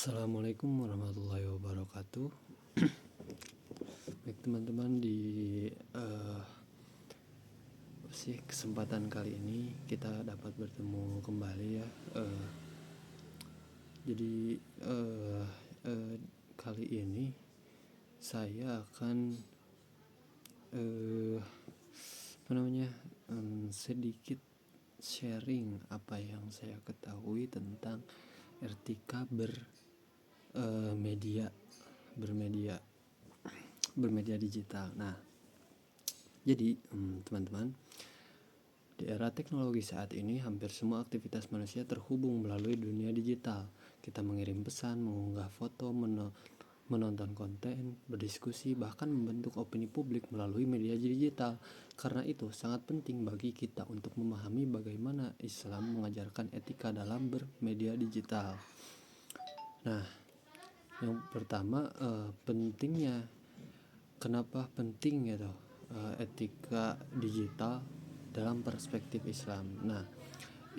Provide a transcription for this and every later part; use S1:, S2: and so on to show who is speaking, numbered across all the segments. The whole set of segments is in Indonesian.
S1: Assalamualaikum warahmatullahi wabarakatuh. Baik teman-teman, di kesempatan kali ini kita dapat bertemu kembali ya. Jadi kali ini saya akan sedikit sharing apa yang saya ketahui tentang etika bermedia digital. Nah, jadi teman-teman, di era teknologi saat ini hampir semua aktivitas manusia terhubung melalui dunia digital. Kita mengirim pesan, mengunggah foto, menonton konten, berdiskusi, bahkan membentuk opini publik melalui media digital. Karena itu sangat penting bagi kita untuk memahami bagaimana Islam mengajarkan etika dalam bermedia digital. Nah, yang pertama, kenapa penting gitu etika digital dalam perspektif Islam. Nah,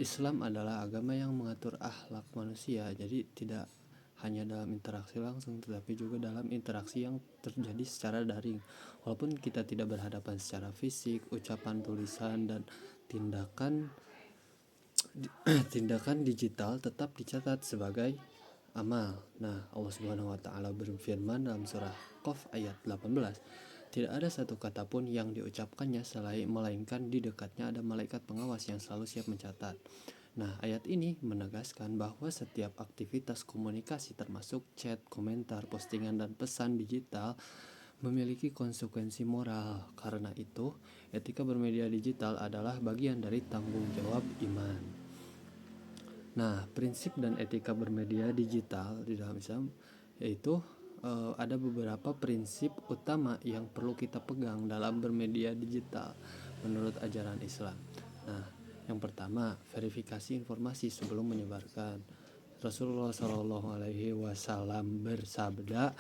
S1: Islam adalah agama yang mengatur akhlak manusia, jadi tidak hanya dalam interaksi langsung tetapi juga dalam interaksi yang terjadi secara daring. Walaupun kita tidak berhadapan secara fisik, ucapan, tulisan, dan tindakan digital tetap dicatat sebagai amal. Nah, Allah Subhanahu wa taala berfirman dalam surah Qaf ayat 18, tidak ada satu kata pun yang diucapkannya melainkan di dekatnya ada malaikat pengawas yang selalu siap mencatat. Nah, ayat ini menegaskan bahwa setiap aktivitas komunikasi termasuk chat, komentar, postingan, dan pesan digital memiliki konsekuensi moral. Karena itu, etika bermedia digital adalah bagian dari tanggung jawab iman. Nah, prinsip dan etika bermedia digital di dalam Islam yaitu ada beberapa prinsip utama yang perlu kita pegang dalam bermedia digital menurut ajaran Islam. Nah, yang pertama, verifikasi informasi sebelum menyebarkan. Rasulullah Shallallahu Alaihi Wasallam bersabda,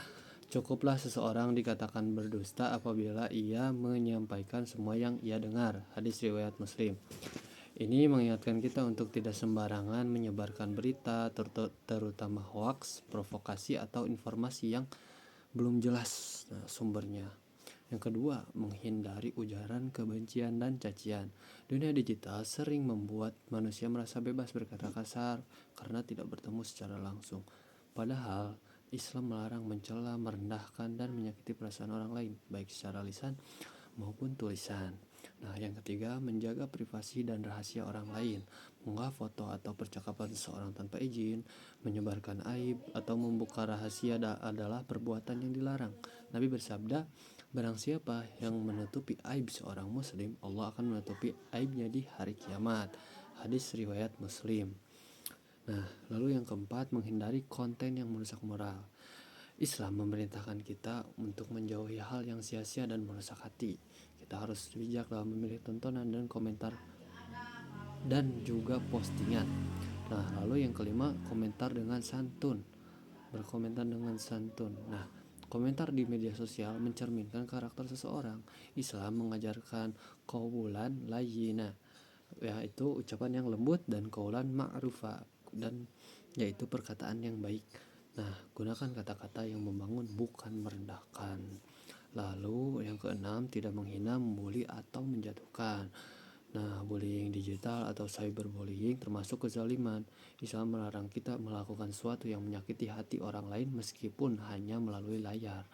S1: cukuplah seseorang dikatakan berdusta apabila ia menyampaikan semua yang ia dengar. Hadis riwayat Muslim. Ini mengingatkan kita untuk tidak sembarangan menyebarkan berita, terutama hoaks, provokasi, atau informasi yang belum jelas sumbernya. Yang kedua, menghindari ujaran kebencian dan cacian. Dunia digital sering membuat manusia merasa bebas berkata kasar karena tidak bertemu secara langsung. Padahal Islam melarang mencela, merendahkan, dan menyakiti perasaan orang lain, baik secara lisan maupun tulisan. Nah, yang ketiga, menjaga privasi dan rahasia orang lain. Mengunggah foto atau percakapan seseorang tanpa izin, menyebarkan aib, atau membuka rahasia adalah perbuatan yang dilarang. Nabi bersabda, barang siapa yang menutupi aib seorang muslim, Allah akan menutupi aibnya di hari kiamat. Hadis riwayat Muslim. Nah, lalu yang keempat, menghindari konten yang merusak moral. Islam memerintahkan kita untuk menjauhi hal yang sia-sia dan merusak hati. Kita harus bijak dalam memilih tontonan dan komentar dan juga postingan. Nah, lalu yang kelima, komentar dengan santun. Berkomentar dengan santun. Nah, komentar di media sosial mencerminkan karakter seseorang. Islam mengajarkan qaulan layyina, yaitu ucapan yang lembut, dan qaulan ma'rufa, dan yaitu perkataan yang baik. Nah, gunakan kata-kata yang membangun bukan merendahkan. Lalu yang keenam, tidak menghina, membuli, atau menjatuhkan. Nah, bullying digital atau cyberbullying termasuk kezaliman. Islam melarang kita melakukan sesuatu yang menyakiti hati orang lain meskipun hanya melalui layar.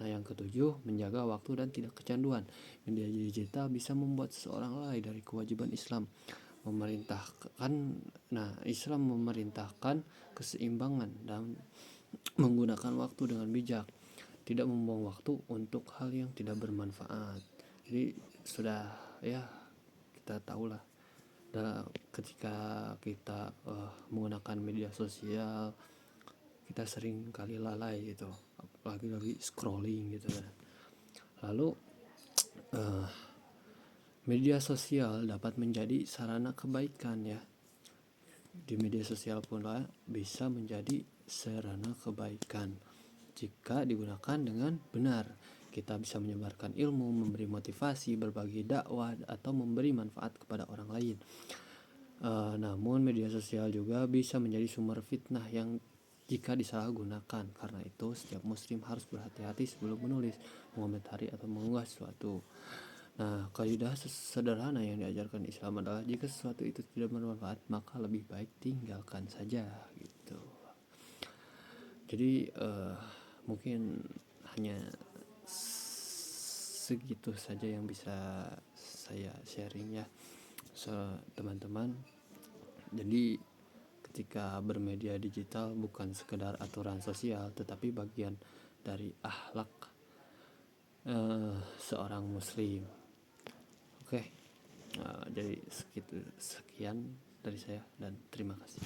S1: Nah, yang ketujuh, menjaga waktu dan tidak kecanduan. Media digital bisa membuat seseorang lalai dari kewajiban Islam. Islam memerintahkan keseimbangan dan menggunakan waktu dengan bijak, tidak membuang waktu untuk hal yang tidak bermanfaat. Jadi sudah ya, kita tahulah ketika kita menggunakan media sosial, kita sering kali lalai gitu, apalagi lagi scrolling gitu kan. Lalu media sosial dapat menjadi sarana kebaikan ya. Di media sosial pula bisa menjadi sarana kebaikan jika digunakan dengan benar. Kita bisa menyebarkan ilmu, memberi motivasi, berbagi dakwah, atau memberi manfaat kepada orang lain. Namun media sosial juga bisa menjadi sumber fitnah yang jika disalahgunakan. Karena itu setiap muslim harus berhati-hati sebelum menulis, mengomentari atau mengunggah sesuatu. Nah, kaidah sederhana yang diajarkan Islam adalah jika sesuatu itu tidak bermanfaat, maka lebih baik tinggalkan saja gitu. Jadi mungkin hanya segitu saja yang bisa saya sharing ya, teman-teman. Jadi ketika bermedia digital bukan sekedar aturan sosial, tetapi bagian dari akhlak seorang muslim. Oke, jadi sekian dari saya dan terima kasih.